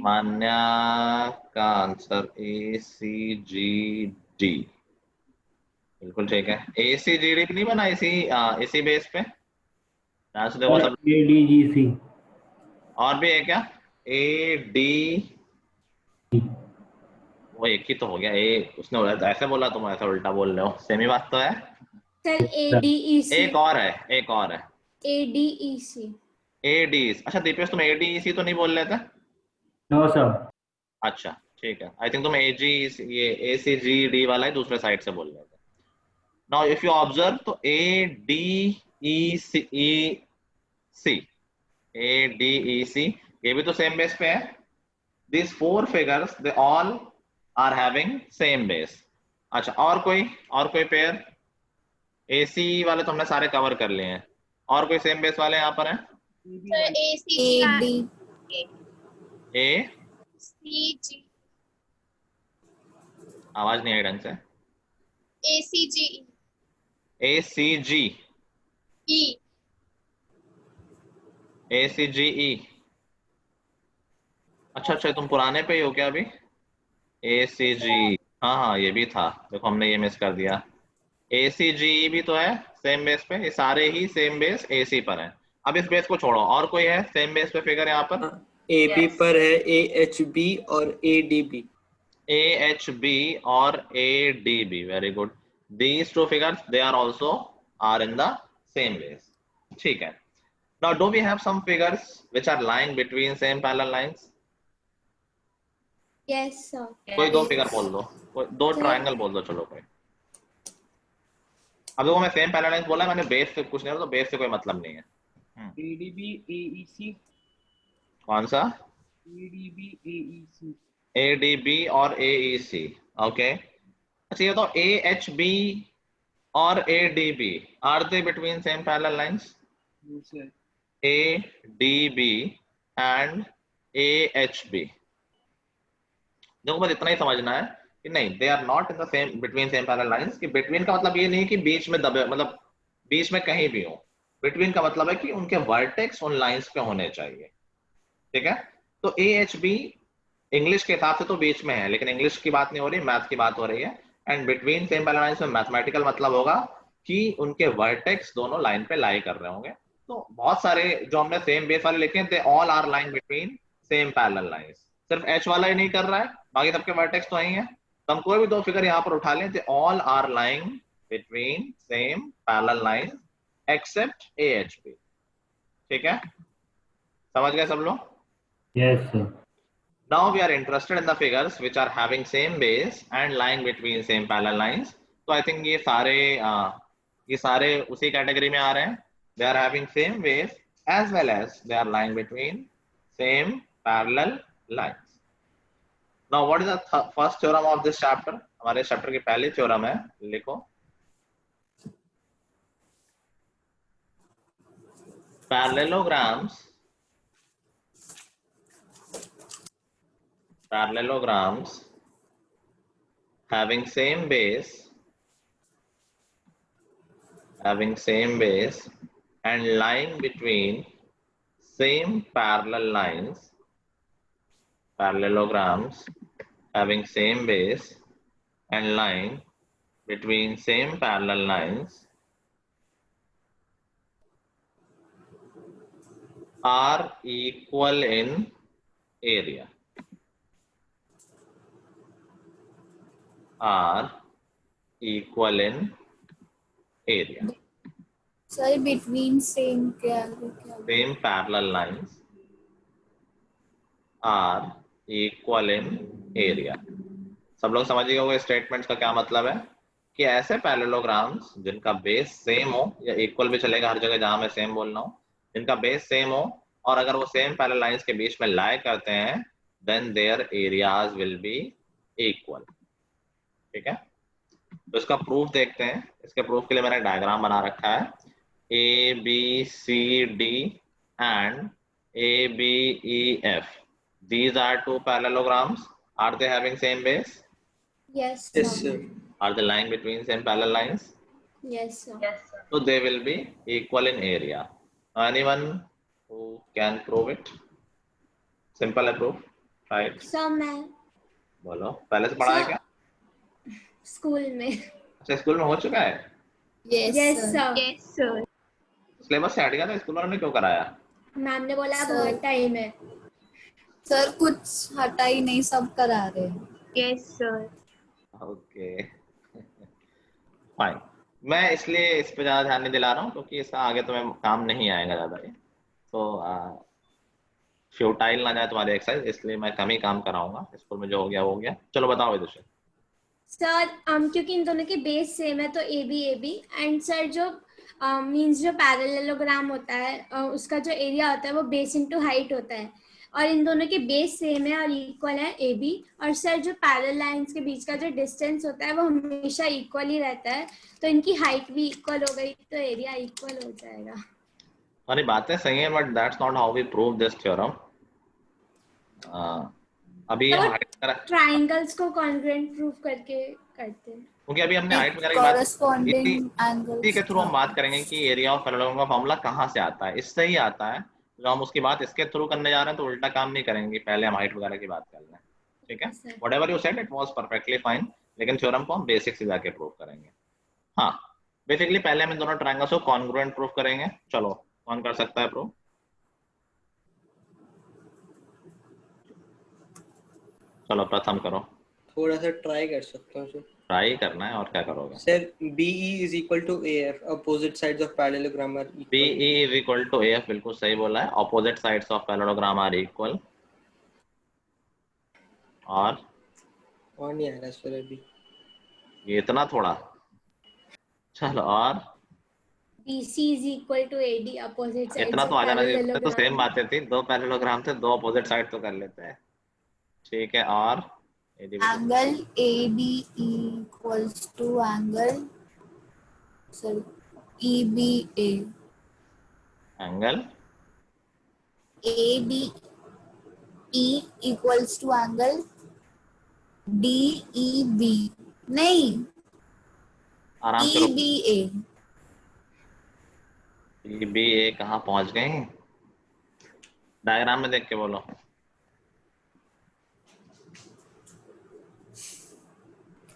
मान्या का आंसर ACGD, बिल्कुल ठीक है। ACGD नहीं बना इसी बेस पे? देखो सब ADGC और भी है क्या? AD, वो एक ही तो हो गया, उसने बोला ऐसे बोला, तुम ऐसा उल्टा बोल रहे हो, सेम ही बात तो है सर ADEC. एक और है ADEC. ADs। अच्छा दीपेश तुम ADEC तो नहीं बोल रहे थे? No sir. अच्छा ठीक है, आई थिंक तुम ये ACGD वाला है दूसरे साइड से बोल रहे थे। नाउ इफ यू ऑब्जर्व तो ADEC ये भी तो सेम बेस पे है। These four figures they all are having same base। अच्छा और कोई पेयर? AC वाले तो हमने सारे कवर कर लिए हैं, और कोई सेम बेस वाले यहाँ पर हैं? ACG. आवाज नहीं आई ढंग से। ACGE। अच्छा तुम पुराने पे ही हो क्या अभी? ACG, हाँ ये भी था, देखो हमने ये मिस कर दिया। ACGE भी तो है सेम बेस पे, ये सारे ही सेम बेस AC पर हैं। अब इस बेस को छोड़ो, और कोई है सेम बेस पे फिगर यहाँ पर? AB पर है AHB और ADB। AHB or ADB. Very good. These two figures, they are also are in the same base. ठीक है. Now, do we have some figures which are lying between same parallel lines? Yes, sir. कोई दो figure बोल दो, कोई दो triangle बोल दो, चलो कोई. अब देखो मैं सेम पैरेलल लाइंस बोला, मैंने बेस से कुछ नहीं बोला, तो बेस से कोई मतलब नहीं है. ADB AEC. कौन सा? ADB AEC. ADB और AEC. ओके. अच्छा ये तो AHB और ADB, are they between same parallel lines? Yes, sir. ADB and AHB. देखो बस इतना ही समझना है कि नहीं, they are not in the same between same parallel lines. कि बिटवीन का मतलब ये नहीं कि बीच में दबे, मतलब बीच में कहीं भी हो. बिटवीन का मतलब है कि उनके वर्टेक्स उन लाइंस पे होने चाहिए. ठीक है. तो AHB इंग्लिश के हिसाब से तो बीच में है, लेकिन इंग्लिश की बात नहीं हो रही, मैथ की बात हो रही है. And between same parallel lines में मैथमेटिकल मतलब होगा कि उनके वर्टेक्स दोनों लाइन पे लाई कर रहे होंगे. तो बहुत सारे जो हमने सेम बेस वाले लिखे हैं, they all are lying between same parallel lines. सिर्फ H वाला ही नहीं कर रहा है, बाकी सबके वर्टेक्स तो यही है. तो हम कोई भी दो फिगर यहाँ पर उठा लें, they all are lying between same parallel lines except AHB. ठीक है, समझ गए सब लोग? Yes, sir. Now we are interested in the figures which are having same base and lying between same parallel lines. तो I think ये सारे उसी कैटेगरी में आ रहे हैं. They are having same base as well as they are lying between same parallel lines. Now what is the first theorem of this chapter? हमारे chapter की पहली थ्योरम है, लिखो. Parallelograms having same base and lying between same parallel lines. Parallelograms having same base and lying between same parallel lines are equal in area. Are equal in area. Sorry, between same Same parallel lines are equal in area. सब लोग समझिएगा वो statements का क्या मतलब है कि ऐसे पैरेललोग्राम्स जिनका बेस सेम हो, या इक्वल भी चलेगा हर जगह जहां मैं सेम बोल रहा हूँ, जिनका बेस सेम हो और अगर वो सेम पैरेलल लाइंस के बीच में लाई करते हैं, then their areas will be equal. ठीक है, तो इसका प्रूफ देखते हैं. इसके प्रूफ के लिए मैंने डायग्राम बना रखा है. ABCD and ABEF. These are two parallelograms. Are they having same base? Yes, sir. Yes, sir. Are they lying between same parallel lines? Yes, sir. Yes, sir. So they will be equal in area. Anyone who can prove it? Simple है proof, right? Sir, मैं बोलो, पहले से पढ़ा है क्या? School में. अच्छा, स्कूल में हो चुका है? Yes, sir. Yes, sir. Syllabus से हट गया था, स्कूल वालों ने क्यों कराया? मैम ने बोला Sir. बहुत टाइम है. सर कुछ हटा ही नहीं, सब करा रहे हैं. Yes, sir. Okay, fine. मैं इसलिए इस पे ज्यादा ध्यान नहीं दिला रहा हूँ क्योंकि इसका आगे तुम्हें काम नहीं आएगा ज्यादा. ये तो फ्यूटाइल ना जाए तुम्हारी एक्सरसाइज, इसलिए मैं कम ही काम कराऊंगा. स्कूल में जो हो गया वो हो गया. चलो बताओ विदुषी. सर क्योंकि इन दोनों के बेस सेम है तो AB एंड सर जो मींस जो पैरेललोग्राम होता है उसका जो एरिया होता है वो बेस इनटू हाइट होता है और इन दोनों के बेस सेम है और इक्वल है AB. और सर जो पैरेलल लाइंस के बीच का जो डिस्टेंस होता है वो हमेशा इक्वल ही रहता है, तो इनकी हाइट भी इक्वल हो गई तो एरिया इक्वल हो जाएगा. अरे बातें सही है, but that's not how we prove this theorem. अभी हम हाइट ट्रायंगल्स को कॉन्ग्रुएंट प्रूफ करके करते हैं, क्योंकि अभी हमने हाइट वगैरह की बात Corresponding angles इसी के थ्रू हम बात करेंगे कि एरिया ऑफ पैरेललोग्राम का फॉर्मूला कहाँ से आता है. इससे ही आता है. जो हम उसकी बात इसके थ्रू करने जा रहे हैं तो उल्टा काम नहीं करेंगे, पहले हम हाइट वगैरह की बात कर लें. ठीक है, whatever you said it was perfectly fine, लेकिन थ्योरम को हम बेसिक से जाके प्रूव करेंगे. हाँ, बेसिकली पहले हम इन दोनों ट्रायंगल्स को कॉन्ग्रुएंट प्रूफ करेंगे. चलो, कौन कर सकता है प्रूफ? चलो प्रथम करो. थोड़ा सा ट्राई कर सकता हूँ सर। ट्राई करना है और क्या करोगे? Sir BE is equal to AF, opposite sides of parallelogram are equal. BE is equal to AF, बिल्कुल सही बोला है। Opposite sides of parallelogram are equal. और नहीं आ रहा सर अभी। ये इतना थोड़ा, चलो। और BC is equal to AD, opposite sides इतना of तो आ जाना चाहिए, तो सेम parallelogram. बातें थी। दो पैरेललोग्राम थे, दो अपोजिट साइड तो कर लेते हैं। ठीक है। और Angle ADE equals to angle, sorry, EBA. Angle ADE equals to angle DEB. नहीं, आराम से रुको। EBA. EBA कहाँ पहुंच गए? डायग्राम में देख के बोलो।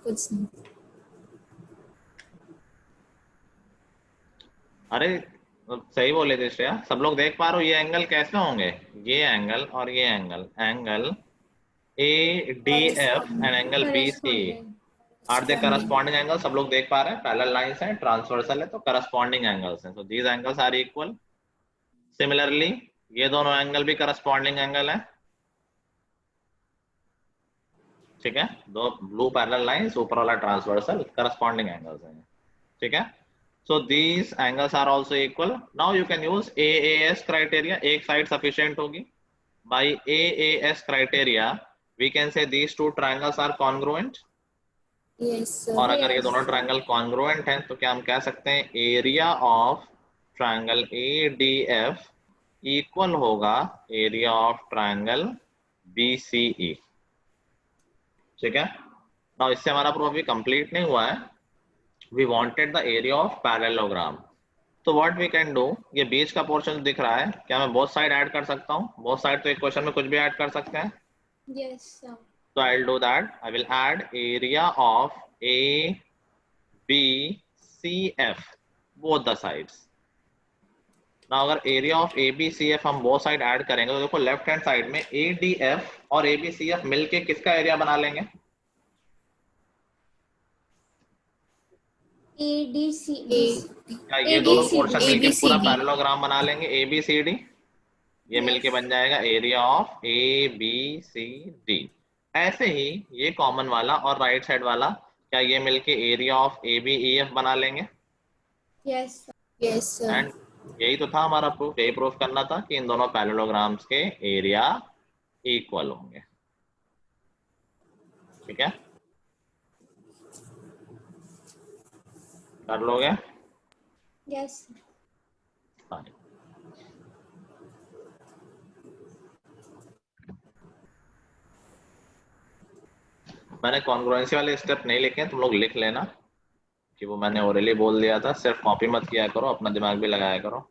कुछ नहीं। अरे सही बोले थे श्रेया, सब लोग देख पा रहे हो ये एंगल कैसे होंगे? ये एंगल और ये angle, angle ADF and angle BC are they corresponding angle. सब लोग देख पा रहे हैं, पैरेलल लाइंस हैं, ट्रांसवर्सल है, तो करस्पॉन्डिंग एंगल्स हैं। So these angles are equal. Similarly ये दोनों एंगल भी करस्पॉन्डिंग एंगल है। ठीक है, दो ब्लू पैरेलल लाइंस, ऊपर वाला ट्रांसवर्सल, करस्पॉन्डिंग एंगल्स हैं। ठीक है, so these angles are also equal. Now you can use AAS criteria. एक साइड sufficient होगी। by AAS criteria we can say these two triangles are congruent. Yes sir. और अगर ये Yes. दोनों triangle congruent हैं तो क्या हम कह सकते हैं area of triangle ADF equal होगा एरिया ऑफ ट्रायंगल BCE। ठीक है, now इससे हमारा प्रूफ भी कंप्लीट नहीं हुआ है। we wanted the area of parallelogram. तो what we can do, ये बीच का पोर्शन दिख रहा है, क्या मैं बोथ साइड ऐड कर सकता हूँ? बोथ साइड तो एक क्वेश्चन में कुछ भी ऐड कर सकते हैं। Yes, sir. So I'll do that. I will add area of ABCF both the sides. Now अगर area of ABCF हम both side ऐड करेंगे तो देखो लेफ्ट हैंड साइड में ADF और ABCF मिलके किसका एरिया बना लेंगे? ADCD. क्या ये दोनों पोर्शन मिलके ABCD. पूरा पैरेललोग्राम बना लेंगे ABCD? ये मिलके बन जाएगा एरिया ऑफ ABCD। ऐसे ही ये कॉमन वाला और राइट साइड वाला, क्या ये मिलके एरिया ऑफ ABEF बना लेंगे? Yes, sir. Yes sir. And यही तो था हमारा प्रूफ, यही प्रूफ करना था कि इन दोनों पैरेललोग्राम्स के एरिया इक्वल होंगे। ठीक है, कर लोगे? Yes, sir. हाँ। मैंने कॉन्ग्रुएंसी वाले स्टेप नहीं लिखे हैं, तुम लोग लिख लेना कि वो मैंने ओरली बोल दिया था। सिर्फ कॉपी मत किया करो, अपना दिमाग भी लगाया करो।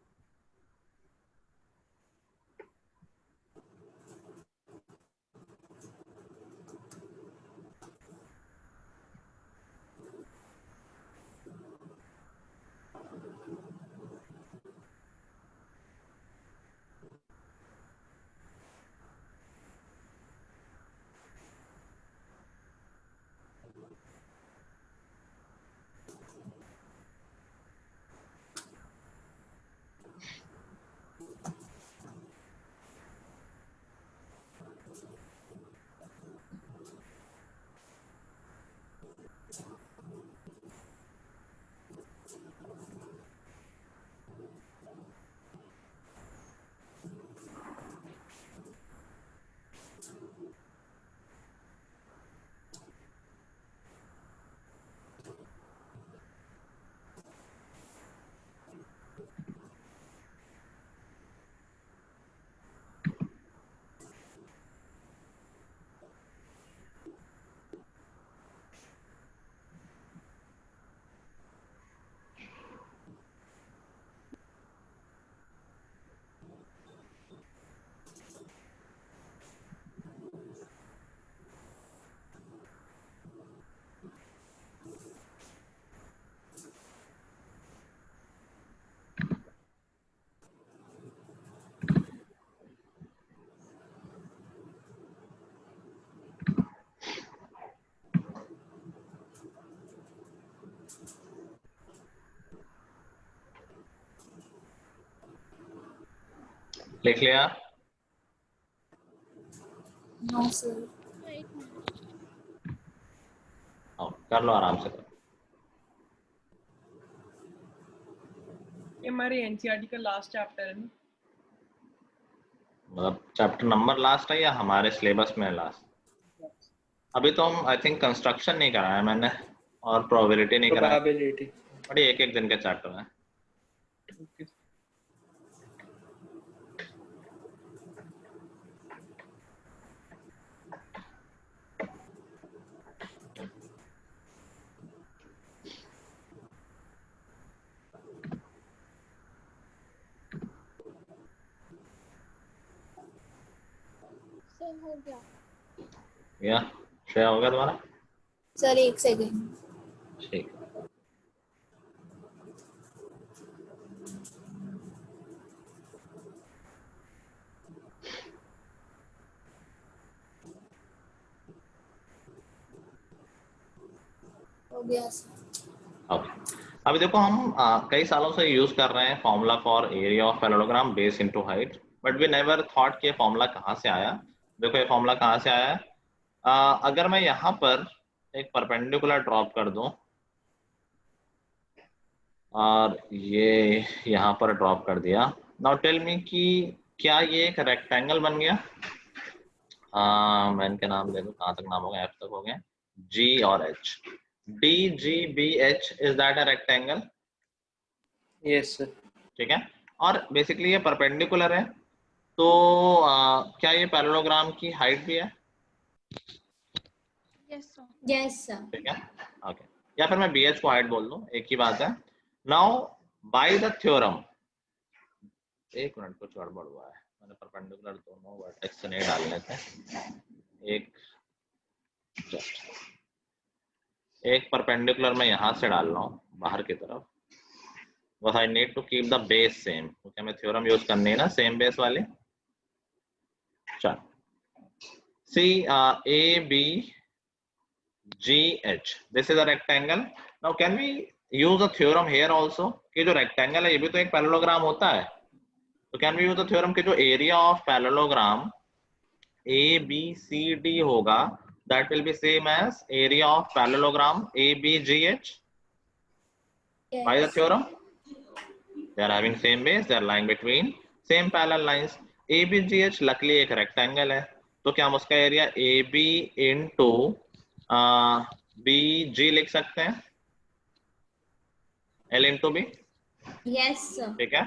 लिख लिया? No sir. कर लो आराम से। ये हमारे एनसीईआरटी का लास्ट चैप्टर है ना? मतलब चैप्टर नंबर लास्ट है या हमारे सिलेबस में लास्ट? अभी तो हम आई थिंक कंस्ट्रक्शन नहीं कराया मैंने और प्रोबेबिलिटी नहीं कराया, प्रोबेबिलिटी बड़ी एक दिन के चैप्टर है। हो गया या श्रेया हो गया तुम्हारा? Sir 1 second. ठीक। हो गया सर। ओके, अभी देखो हम कई सालों से यूज कर रहे हैं formula for area of parallelogram base into height, but we never thought कि ये फॉर्मूला कहाँ से आया। देखो ये फॉर्मूला कहाँ से आया है। अगर मैं यहाँ पर एक परपेंडिकुलर ड्रॉप कर दूं और ये यहाँ पर ड्रॉप कर दिया, नाउ टेल मी कि क्या ये एक रेक्टेंगल बन गया? मैं इनके नाम दे दूं, कहाँ तक नाम हो गया? एफ तक हो गया, जी और H. D G B H, is that a rectangle? Yes sir. ठीक है, और बेसिकली ये परपेंडिकुलर है, तो क्या ये पैरेललोग्राम की हाइट भी है? Yes sir. ठीक है, ओके, या फिर मैं बी एच को हाइट बोल दूं, एक ही बात है। नाउ बाय द थ्योरम, एक मिनट कुछ गड़बड़ हुआ है, मैंने परपेंडिकुलर दोनों वर्टेक्स से नहीं डालने थे। एक परपेंडिकुलर मैं यहाँ से डाल रहा हूँ बाहर की तरफ, बस I need to keep the base same, क्योंकि हमें थ्योरम यूज करनी है ना सेम बेस वाली। चल C A B G H, this is a rectangle. Now can we use a theorem here also कि जो रेक्टेंगल है ये भी तो एक पैरेललोग्राम होता है, तो can we use a theorem कि जो area of parallelogram A B C D होगा, that will be same as area of parallelogram ABGH. Yes. By the theorem, they are having same base, they are lying between same parallel lines. ABGH luckily एक rectangle है, तो क्या हम उसका area AB into BG लिख सकते हैं? L into B? Yes sir. ठीक है,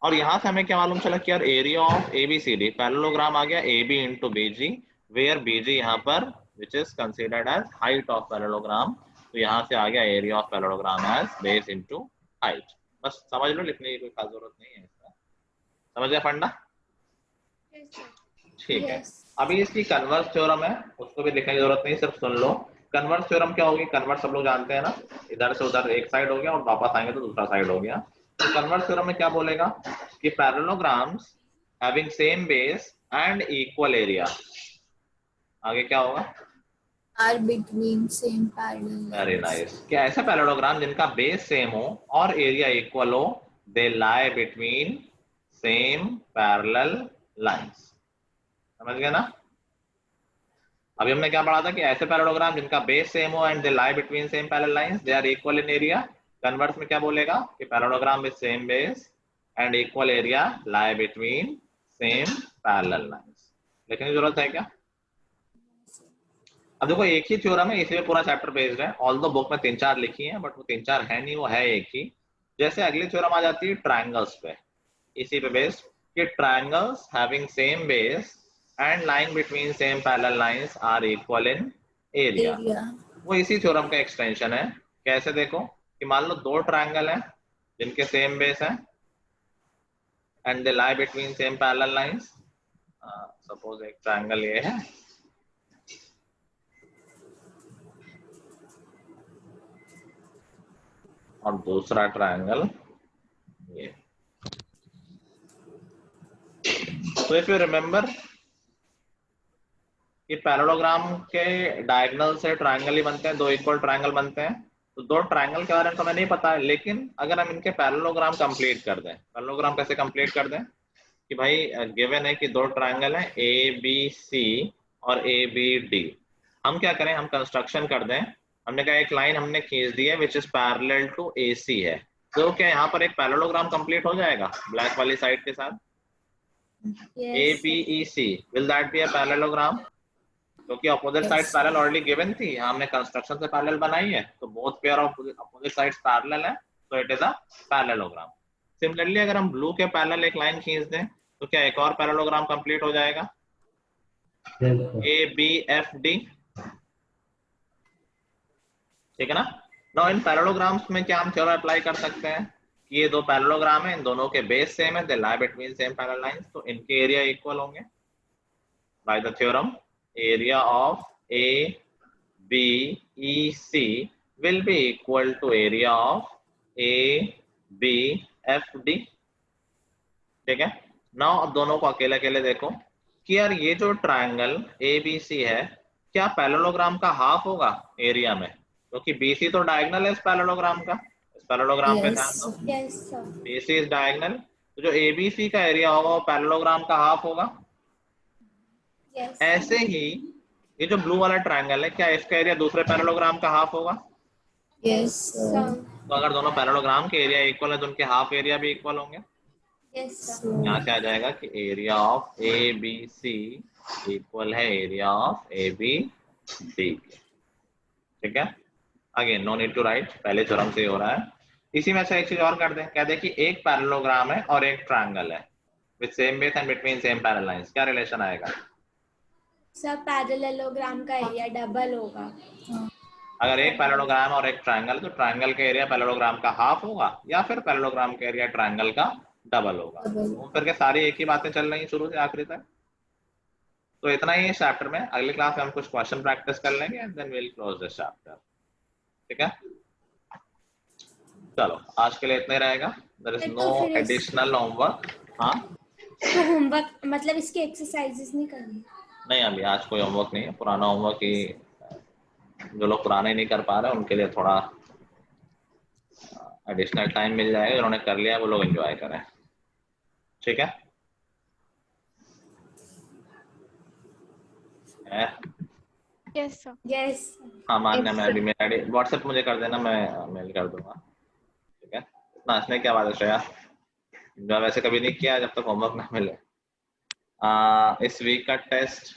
और यहाँ से हमें क्या मालूम चला कि यार एरिया ऑफ ABCD पैरेललोग्राम आ गया AB into BG, where BG यहाँ पर which is considered as height of parallelogram, तो यहाँ से आ गया area of parallelogram as base into height। बस समझ लो, लिखने की कोई खास जरूरत नहीं है इसका, समझ गया फंडा? ठीक है, अभी इसकी कन्वर्स थ्योरम है, उसको भी लिखने की जरूरत नहीं, सिर्फ सुन लो। कन्वर्स थ्योरम क्या होगी? कन्वर्स सब लोग जानते हैं ना, इधर से उधर एक साइड हो गया और वापस आएंगे तो दूसरा साइड हो गया। तो कन्वर्स थ्योरम में क्या बोलेगा कि parallelograms having same base and equal area, आगे क्या होगा? Are between same parallel. Very nice. क्या ऐसा पैरेललोग्राम जिनका बेस सेम हो और एरिया इक्वल हो, they lie between same parallel lines. समझ गए ना? अभी हमने क्या पढ़ा था कि ऐसे पैरेललोग्राम जिनका बेस सेम हो and they lie between same parallel lines, they are equal in area. Converse में क्या बोलेगा कि parallelogram with same base and equal area lie between same parallel lines. लिखने की जरूरत है क्या? अब देखो एक ही थ्योरम है, इसी में पूरा चैप्टर बेस्ड है, ऑल्दो बुक में 3-4 लिखी हैं, बट वो 3-4 है नहीं, वो है एक ही। जैसे अगली थ्योरम आ जाती है ट्रायंगल्स पे, इसी पे बेस्ड कि triangles having same base and lying between same parallel lines are equal in area. वो इसी थ्योरम का एक्सटेंशन है। कैसे? देखो कि मान लो 2 ट्रायंगल हैं जिनके सेम बेस है and they lie between same parallel lines. Suppose एक ट्रायंगल ये है और दूसरा ट्रायंगल ये। तो इफ यू रिमेम्बर कि पैरेललोग्राम के डायगोनल से ट्रायंगल ही बनते हैं, 2 इक्वल ट्रायंगल बनते हैं, तो 2 ट्रायंगल के बारे में तो हमें नहीं पता है, लेकिन अगर हम इनके पैरेललोग्राम कंप्लीट कर दें, पैरेललोग्राम कैसे कंप्लीट कर दें कि भाई गिवन है कि दो ट्रायंगल है ABC और ABD। हम क्या करें, हम कंस्ट्रक्शन कर दें। हमने कहा एक लाइन हमने खींच दी है which is parallel to AC है, तो क्या यहाँ पर एक पैरेललोग्राम कंप्लीट हो जाएगा ब्लैक वाली साइड के साथ? ABEC will that be a parallelogram? क्योंकि opposite side parallel already given थी, हमने कंस्ट्रक्शन से पैरेलल बनाई है, तो both pair of opposite sides parallel है, तो it is a parallelogram. Similarly अगर हम ब्लू के पैरेलल एक लाइन खींच दें तो क्या एक और पैरेललोग्राम कंप्लीट हो जाएगा? ABFD, ठीक है ना। नाउ इन पैरेललोग्राम्स में क्या हम थ्योरम अप्लाई कर सकते हैं कि ये दो पैरेललोग्राम है, इन दोनों के बेस सेम है, they lie between same parallel lines, तो इनके एरिया इक्वल होंगे by the theorem area of ABEC will be equal to area of ABFD, ठीक है। नाउ अब दोनों को अकेले अकेले देखो कि यार ये जो ट्रायंगल ABC है क्या पैरेललोग्राम का हाफ होगा एरिया में, क्योंकि BC तो डायगोनल है इस पैरेललोग्राम का, इस पैरेललोग्राम पे ध्यान दो, BC इज डायगोनल, तो जो ABC का एरिया होगा वो पैरेललोग्राम का हाफ होगा। ऐसे ही ये जो ब्लू वाला ट्रायंगल है क्या इसका एरिया दूसरे पैरेललोग्राम का हाफ होगा? यस। तो अगर दोनों पैरेललोग्राम के एरिया इक्वल है तो उनके हाफ एरिया भी इक्वल होंगे। यहाँ से आ जाएगा कि एरिया ऑफ ABC इक्वल है एरिया ऑफ ABD, ठीक है। Again no need to write, पहले थ्योरम से हो रहा है। इसी में से एक चीज और कर दें, कह दे कि एक पैरेललोग्राम है और एक ट्रायंगल है with same base and between same parallel lines, क्या रिलेशन आएगा? सब पैरेललोग्राम का एरिया डबल होगा। अगर एक पैरेललोग्राम और एक ट्रायंगल, तो ट्रायंगल का एरिया पैरेललोग्राम का हाफ होगा या फिर पैरेललोग्राम का एरिया ट्रायंगल का डबल होगा। तो फिर के सारी एक ही बातें चल रही शुरू से आखिरी तक। तो इतना ही इस चैप्टर में, अगली क्लास में हम कुछ क्वेश्चन प्रैक्टिस कर लेंगे and then we will close this chapter, ठीक है। चलो आज के लिए इतना ही रहेगा, there is no additional homework. हाँ तो होमवर्क मतलब इसके एक्सरसाइजेस नहीं करनी? नहीं, अभी आज कोई होमवर्क नहीं है, पुराना होमवर्क ही, जो लोग पुराने नहीं कर पा रहे उनके लिए थोड़ा एडिशनल टाइम मिल जाएगा, जिन्होंने कर लिया वो लोग एंजॉय करें, ठीक है। Yes sir. यस हाँ मान्य, मैं अभी मेरा व्हाट्सएप मुझे कर देना, मैं मेल कर दूंगा, ठीक है। इतना हंसने क्या बात है श्रेया, जो वैसे कभी नहीं किया जब तक होमवर्क ना मिले। इस वीक का टेस्ट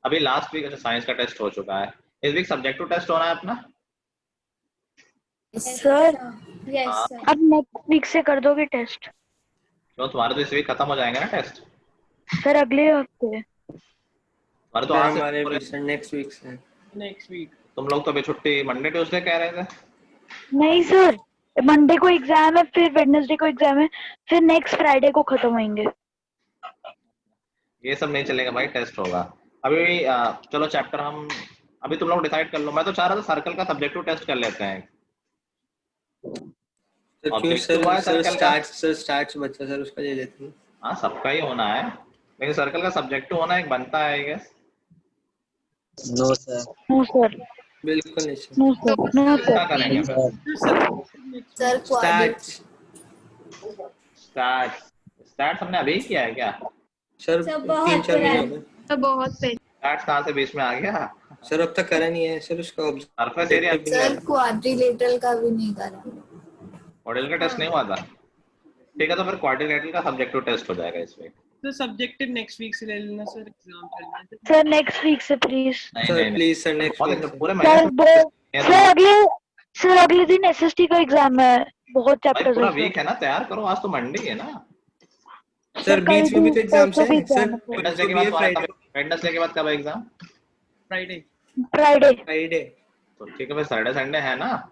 अभी लास्ट वीक साइंस का टेस्ट हो चुका है, इस वीक सब्जेक्टिव टेस्ट होना है अपना। सर अब नेक्स्ट वीक से कर दोगे टेस्ट? क्यों, तुम्हारे तो इस वीक खत्म हो जाएंगे ना टेस्ट? सर अगले हफ्ते। हमारे तो आज हमारे नेक्स्ट वीक से। नेक्स्ट वीक तुम लोग तो अभी छुट्टी मंडे ट्यूसडे कह रहे थे। नहीं सर, मंडे को एग्जाम है, फिर वेडनेसडे को एग्जाम है, फिर नेक्स्ट फ्राइडे को खत्म होंगे। ये सब नहीं चलेगा भाई, टेस्ट होगा अभी। चलो चैप्टर हम अभी तुम लोग डिसाइड कर लो। मैं तो चाह रहा था सर्कल का सब्जेक्टिव टेस्ट कर लेते हैं। स्टार्ट्स बच्चा सर उसका दे देते हैं। हाँ सबका ही होना है, लेकिन सर्कल का सब्जेक्टिव होना एक बनता है I guess. No sir. No sir, बिल्कुल नहीं sir. No sir, no sir. क्या करेंगे सर स्टार्ट हमने अभी किया है क्या सर? 3-4 महीने तो बहुत पहले। स्टार्ट कहाँ से बीच में आ गया सर? अब तक करा नहीं है सर उसका सरफेस एरिया। सर क्वाड्रिलेटरल का भी नहीं करा, मॉडल का टेस्ट नहीं हुआ था, ठीक है। तो फिर क्वाड्रिलेटरल का सब्जेक्टिव टेस्ट हो जाएगा इस वीक। तो सब्जेक्टिव नेक्स्ट वीक से ले लेना सर, एग्जाम चलना है सर नेक्स्ट वीक से प्लीज। नहीं प्लीज सर नेक्स्ट वीक पूरे सर अगले दिन एसएसटी का एग्जाम है, बहुत चैप्टर्स पूरा वीक है ना, तैयार करो, आज तो मंडे है ना सर। बीच में भी तो एग्जाम है सर। वेडनेसडे के बाद कब एग्जाम? फ्राइडे। फ्राइडे तो ठीक है, फिर सैटरडे संडे है ना।